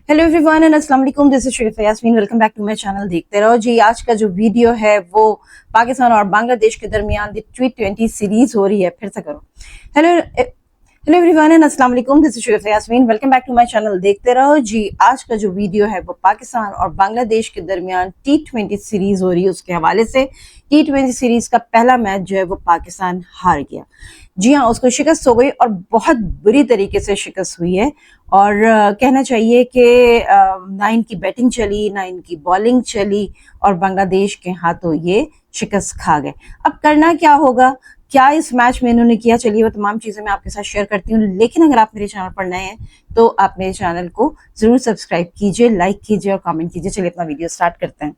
Hello everyone and अस्सलाम वालेकुम, this is Sharifa Yasmin. Welcome back to my channel. देखते रहो जी। आज का जो वीडियो है वो पाकिस्तान और बांग्लादेश के दरमियान T20 सीरीज हो रही है। फिर से करो। हेलो एवरीवन एंड अस्सलाम वालेकुम, this is Sharifa Yasmin. Welcome back to my channel. देखते रहो जी। आज का जो वीडियो है वो पाकिस्तान और बांग्लादेश के दरमियान T20 सीरीज हो रही है, उसके हवाले से। T20 सीरीज का पहला मैच जो है वो पाकिस्तान हार गया। जी हाँ, उसको शिकस्त हो गई और बहुत बुरी तरीके से शिकस्त हुई है। और कहना चाहिए कि ना इनकी बैटिंग चली ना इनकी बॉलिंग चली और बांग्लादेश के हाथों ये शिकस्त खा गए। अब करना क्या होगा, क्या इस मैच में इन्होंने किया, चलिए वो तमाम चीजें मैं आपके साथ शेयर करती हूँ। लेकिन अगर आप मेरे चैनल पर नए हैं तो आप मेरे चैनल को जरूर सब्सक्राइब कीजिए, लाइक कीजिए और कमेंट कीजिए। चलिए अपना वीडियो स्टार्ट करते हैं।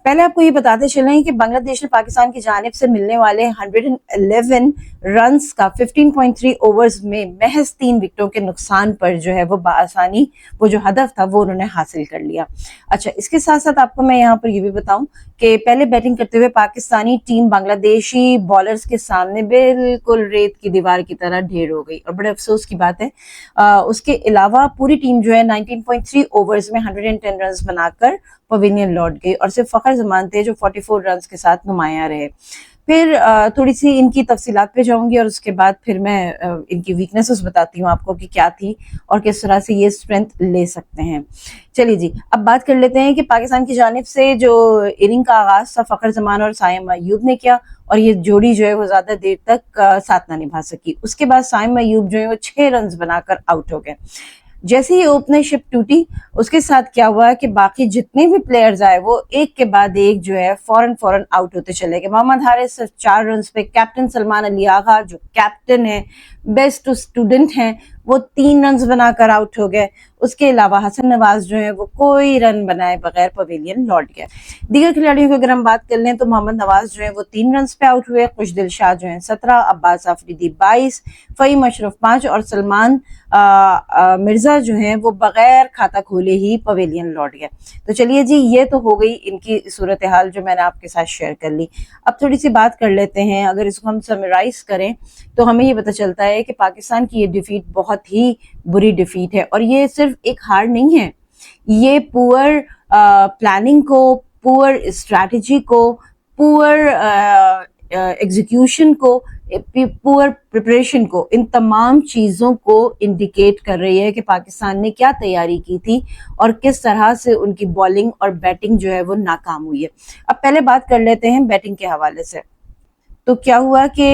पहले आपको ये बताते चलें कि बांग्लादेश ने पाकिस्तान की जानिब से मिलने वाले 111 रन्स का 15.3 ओवर्स में महज 3 विकेटों के नुकसान पर जो है वो बासानी वो जो हदफ था वो उन्होंने हासिल कर लिया। अच्छा, इसके साथ साथ आपको मैं यहाँ पर ये भी बताऊं कि पहले बैटिंग करते हुए पाकिस्तानी टीम बांग्लादेशी बॉलर्स के सामने बिल्कुल रेत की दीवार की तरह ढेर हो गई और बड़े अफसोस की बात है। उसके अलावा पूरी टीम जो है 19.3 ओवर्स में 110 रन बनाकर पवेलियन लौट गई और सिर्फ फखर जमान थे जो 44 रन के साथ नुमाया रहे। फिर थोड़ी सी इनकी तफसीलात पे जाऊंगी और उसके बाद फिर मैं इनकी वीकनेसेस बताती हूँ आपको कि क्या थी और किस तरह से ये स्ट्रेंथ ले सकते हैं। चलिए जी, अब बात कर लेते हैं कि पाकिस्तान की जानिब से जो इनिंग का आगाज था फखर जमान और साइम अयूब ने किया और ये जोड़ी जो है वो ज्यादा देर तक साथ ना निभा सकी। उसके बाद साइम अयूब जो है वो 6 रन बनाकर आउट हो गए। जैसे ही ओपनरशिप टूटी उसके साथ क्या हुआ कि बाकी जितने भी प्लेयर्स आए वो एक के बाद एक जो है फौरन आउट होते चले गए। मोहम्मद हारिस सिर्फ 4 रन पे, कैप्टन सलमान अली आगा जो कैप्टन है, बेस्ट स्टूडेंट हैं, वो 3 रन बनाकर आउट हो गए। उसके अलावा हसन नवाज जो है वो कोई रन बनाए बगैर पवेलियन लौट गए। दीगर खिलाड़ियों की अगर हम बात कर लें तो मोहम्मद नवाज जो है वो 3 रन पे आउट हुए, खुशदिल शाह जो है 17, अब्बास आफरीदी 22, फहीम अशरफ 5 और सलमान मिर्जा जो है वो बगैर खाता खोले ही पवेलियन लौट गए। तो चलिए जी, ये तो हो गई इनकी सूरत हाल जो मैंने आपके साथ शेयर कर ली। अब थोड़ी सी बात कर लेते हैं। अगर इसको हम समराइज करें तो हमें ये पता चलता है कि पाकिस्तान की ये डिफीट बहुत ही बुरी डिफीट है और ये सिर्फ एक हार नहीं है, ये पुअर प्लानिंग को, पुअर स्ट्रैटेजी को, पुअर एग्जीक्यूशन को, पुअर प्रिपरेशन को, इन तमाम चीजों को इंडिकेट कर रही है कि पाकिस्तान ने क्या तैयारी की थी और किस तरह से उनकी बॉलिंग और बैटिंग जो है वो नाकाम हुई है। अब पहले बात कर लेते हैं बैटिंग के हवाले से। तो क्या हुआ कि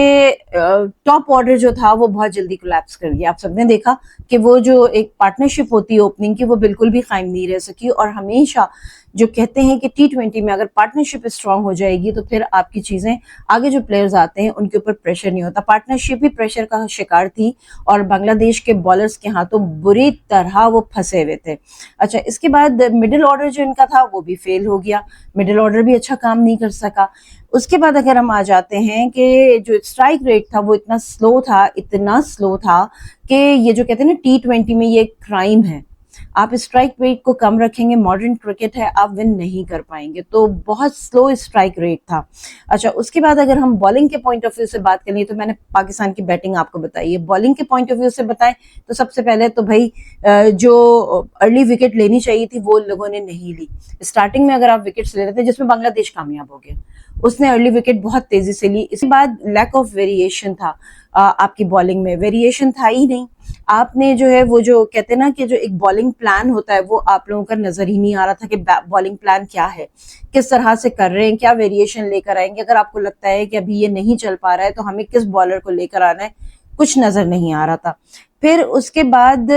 टॉप ऑर्डर जो था वो बहुत जल्दी कोलैप्स कर गया। आप सबने देखा कि वो जो एक पार्टनरशिप होती है ओपनिंग की वो बिल्कुल भी कायम नहीं रह सकी। और हमेशा जो कहते हैं कि T20 में अगर पार्टनरशिप स्ट्रांग हो जाएगी तो फिर आपकी चीजें, आगे जो प्लेयर्स आते हैं उनके ऊपर प्रेशर नहीं होता। पार्टनरशिप ही प्रेशर का शिकार थी और बांग्लादेश के बॉलर्स के हाथों बुरी तरह वो फंसे हुए थे। अच्छा, इसके बाद मिडिल ऑर्डर जो इनका था वो भी फेल हो गया, मिडिल ऑर्डर भी अच्छा काम नहीं कर सका। उसके बाद अगर हम आ जाते हैं कि जो स्ट्राइक रेट था वो इतना स्लो था कि ये जो कहते हैं ना T20 में ये क्राइम है, आप स्ट्राइक रेट को कम रखेंगे, मॉडर्न क्रिकेट है, आप विन नहीं कर पाएंगे। तो बहुत स्लो स्ट्राइक रेट था। अच्छा, उसके बाद अगर हम बॉलिंग के पॉइंट ऑफ व्यू से बात करें तो मैंने पाकिस्तान की बैटिंग आपको बताई है। बॉलिंग के पॉइंट ऑफ व्यू से बताएं तो सबसे पहले तो भाई जो अर्ली विकेट लेनी चाहिए थी वो लोगों ने नहीं ली। स्टार्टिंग में अगर आप विकेट्स ले रहे थे जिसमें बांग्लादेश कामयाब हो गया, उसने अर्ली विकेट बहुत तेजी से ली। इसके बाद लैक ऑफ वेरिएशन था, आपकी बॉलिंग में वेरिएशन था ही नहीं। आपने जो है वो जो कहते हैं ना कि जो एक बॉलिंग प्लान होता है वो आप लोगों का नजर ही नहीं आ रहा था कि बॉलिंग प्लान क्या है, किस तरह से कर रहे हैं, क्या वेरिएशन लेकर आएंगे। अगर आपको लगता है कि अभी ये नहीं चल पा रहा है तो हमें किस बॉलर को लेकर आना है, कुछ नजर नहीं आ रहा था। फिर उसके बाद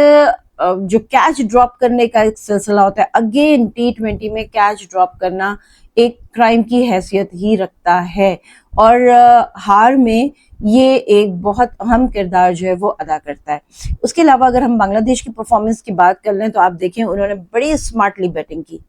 जो कैच ड्रॉप करने का एक सिलसिला होता है, अगेन T20 में कैच ड्रॉप करना एक क्राइम की हैसियत ही रखता है और हार में ये एक बहुत अहम किरदार जो है वो अदा करता है। उसके अलावा अगर हम बांग्लादेश की परफॉर्मेंस की बात कर लें तो आप देखें उन्होंने बड़ी स्मार्टली बैटिंग की,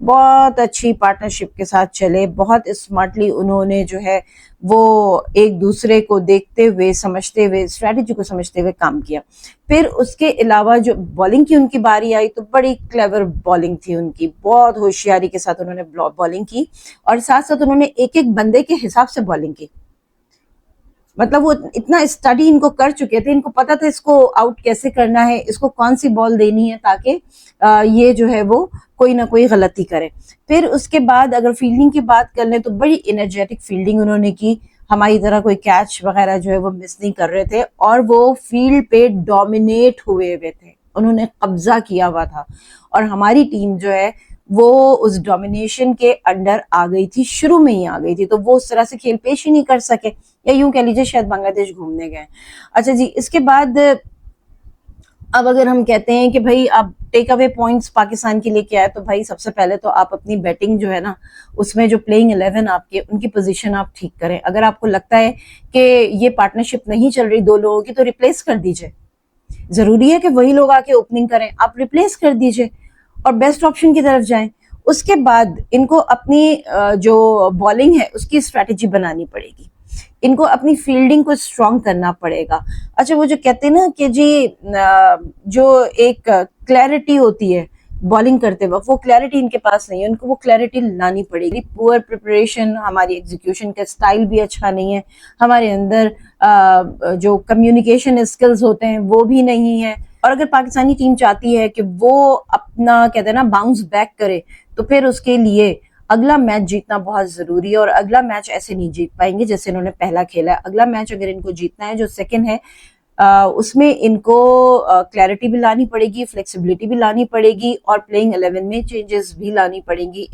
बहुत अच्छी पार्टनरशिप के साथ चले, बहुत स्मार्टली उन्होंने जो है वो एक दूसरे को देखते हुए, समझते हुए, स्ट्रेटेजी को समझते हुए काम किया। फिर उसके अलावा जो बॉलिंग की उनकी बारी आई तो बड़ी क्लेवर बॉलिंग थी उनकी, बहुत होशियारी के साथ उन्होंने बॉलिंग की और साथ साथ उन्होंने एक एक बंदे के हिसाब से बॉलिंग की। मतलब वो इतना स्टडी इनको कर चुके थे, इनको पता था इसको आउट कैसे करना है, इसको कौन सी बॉल देनी है ताकि ये जो है वो कोई ना कोई गलती करे। फिर उसके बाद अगर फील्डिंग की बात कर लें तो बड़ी एनर्जेटिक फील्डिंग उन्होंने की, हमारी तरह कोई कैच वगैरह जो है वो मिस नहीं कर रहे थे, और वो फील्ड पे डोमिनेट हुए हुए थे, उन्होंने कब्जा किया हुआ था, और हमारी टीम जो है वो उस डोमिनेशन के अंडर आ गई थी, शुरू में ही आ गई थी, तो वो उस तरह से खेल पेश ही नहीं कर सके, या यूं कह लीजिए शायद बांग्लादेश घूमने गए। अच्छा जी, इसके बाद अब अगर हम कहते हैं कि भाई अब टेक अवे पॉइंट्स पाकिस्तान के लिए क्या है, तो भाई सबसे पहले तो आप अपनी बैटिंग जो है ना, उसमें जो प्लेइंग 11 आपके, उनकी पोजीशन आप ठीक करें। अगर आपको लगता है कि ये पार्टनरशिप नहीं चल रही दो लोगों की, तो रिप्लेस कर दीजिए। जरूरी है कि वही लोग आके ओपनिंग करें, आप रिप्लेस कर दीजिए और बेस्ट ऑप्शन की तरफ जाएं। उसके बाद इनको अपनी जो बॉलिंग है उसकी स्ट्रैटेजी बनानी पड़ेगी, इनको अपनी फील्डिंग को स्ट्रॉन्ग करना पड़ेगा। अच्छा, वो जो कहते हैं ना कि जी जो एक क्लैरिटी होती है बॉलिंग करते वक्त, वो क्लैरिटी इनके पास नहीं है, उनको वो क्लैरिटी लानी पड़ेगी। पुअर प्रिपरेशन, हमारी एग्जीक्यूशन का स्टाइल भी अच्छा नहीं है, हमारे अंदर जो कम्युनिकेशन स्किल्स होते हैं वो भी नहीं है। और अगर पाकिस्तानी टीम चाहती है कि वो अपना कहते हैं ना बाउंस बैक करे, तो फिर उसके लिए अगला मैच जीतना बहुत जरूरी है, और अगला मैच ऐसे नहीं जीत पाएंगे जैसे इन्होंने पहला खेला है। अगला मैच अगर इनको जीतना है, जो सेकंड है, उसमें इनको क्लैरिटी भी लानी पड़ेगी, फ्लेक्सिबिलिटी भी लानी पड़ेगी, और प्लेइंग 11 में चेंजेस भी लानी पड़ेगी।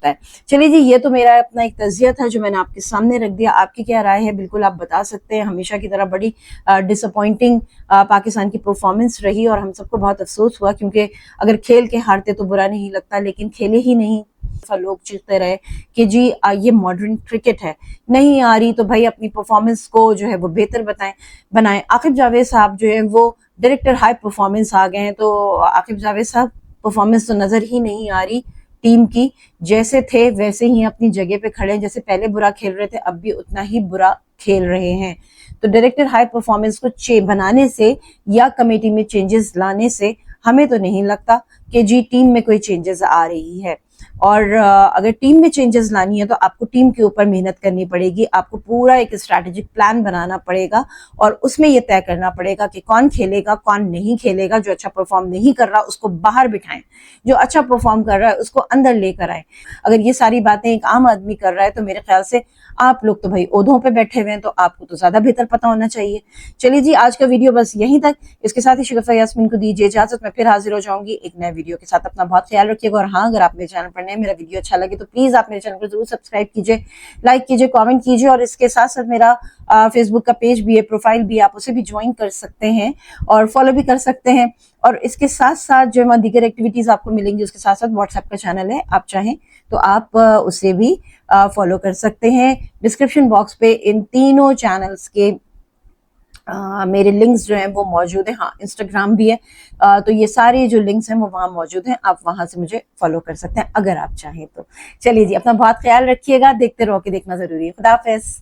चलिए जी, ये तो मेरा अपना एक तजिया था जो मैंने आपके सामने रख दिया। आपकी क्या राय है बिल्कुल आप बता सकते हैं। हमेशा की तरह बड़ी डिसअपॉइंटिंग पाकिस्तान की परफॉर्मेंस रही, और हम सबको बहुत अफसोस हुआ, क्योंकि अगर खेल के हारते तो बुरा नहीं लगता, लेकिन खेले ही नहीं। लोग चिढ़ते रहे कि जी ये मॉडर्न क्रिकेट है, नहीं आ रही तो भाई अपनी परफॉर्मेंस को जो है वो बेहतर बनाएं। आकिब जावेद साहब जो है वो डायरेक्टर हाई परफॉर्मेंस आ गए हैं, तो आकिब जावेद साहब परफॉर्मेंस तो नजर ही नहीं आ रही टीम की, जैसे थे वैसे ही अपनी जगह पे खड़े हैं, जैसे पहले बुरा खेल रहे थे अब भी उतना ही बुरा खेल रहे हैं। तो डायरेक्टर हाई परफॉर्मेंस को बनाने से या कमेटी में चेंजेस लाने से हमें तो नहीं लगता कि जी टीम में कोई चेंजेस आ रही है। और अगर टीम में चेंजेस लानी है तो आपको टीम के ऊपर मेहनत करनी पड़ेगी, आपको पूरा एक स्ट्रैटेजिक प्लान बनाना पड़ेगा, और उसमें यह तय करना पड़ेगा कि कौन खेलेगा कौन नहीं खेलेगा। जो अच्छा परफॉर्म नहीं कर रहा उसको बाहर बिठाएं, जो अच्छा परफॉर्म कर रहा है उसको अंदर लेकर आए। अगर ये सारी बातें एक आम आदमी कर रहा है तो मेरे ख्याल से आप लोग तो भाई ओहदों पे बैठे हुए हैं, तो आपको तो ज्यादा बेहतर पता होना चाहिए। चलिए जी, आज का वीडियो बस यहीं तक। इसके साथ ही शगुफ्ता यास्मीन को दीजिए इजाजत, मैं फिर हाजिर हो जाऊंगी एक नए वीडियो के साथ। अपना बहुत ख्याल रखिएगा, और हाँ, अगर आप मेरे चैनल पर नए, मेरा वीडियो अच्छा लगे तो प्लीज आप मेरे चैनल को जरूर सब्सक्राइब कीजिए, लाइक कीजिए, कमेंट कीजिए, और इसके साथ साथ मेरा फेसबुक का पेज भी है, प्रोफाइल भी, आप उसे भी ज्वाइन कर सकते हैं और फॉलो भी कर सकते हैं। और इसके साथ साथ जो है दीगर एक्टिविटीज आपको मिलेंगी, उसके साथ साथ व्हाट्सएप का चैनल है, आप चाहें तो आप उसे भी फॉलो कर सकते हैं। डिस्क्रिप्शन बॉक्स पे इन तीनों चैनल्स के मेरे लिंक्स जो हैं वो मौजूद हैं। हाँ, इंस्टाग्राम भी है, तो ये सारे जो लिंक्स हैं वो वहाँ मौजूद हैं, आप वहां से मुझे फॉलो कर सकते हैं अगर आप चाहें तो। चलिए जी, अपना बहुत ख्याल रखिएगा, देखते रहो कि देखना जरूरी है। खुदा हाफिज।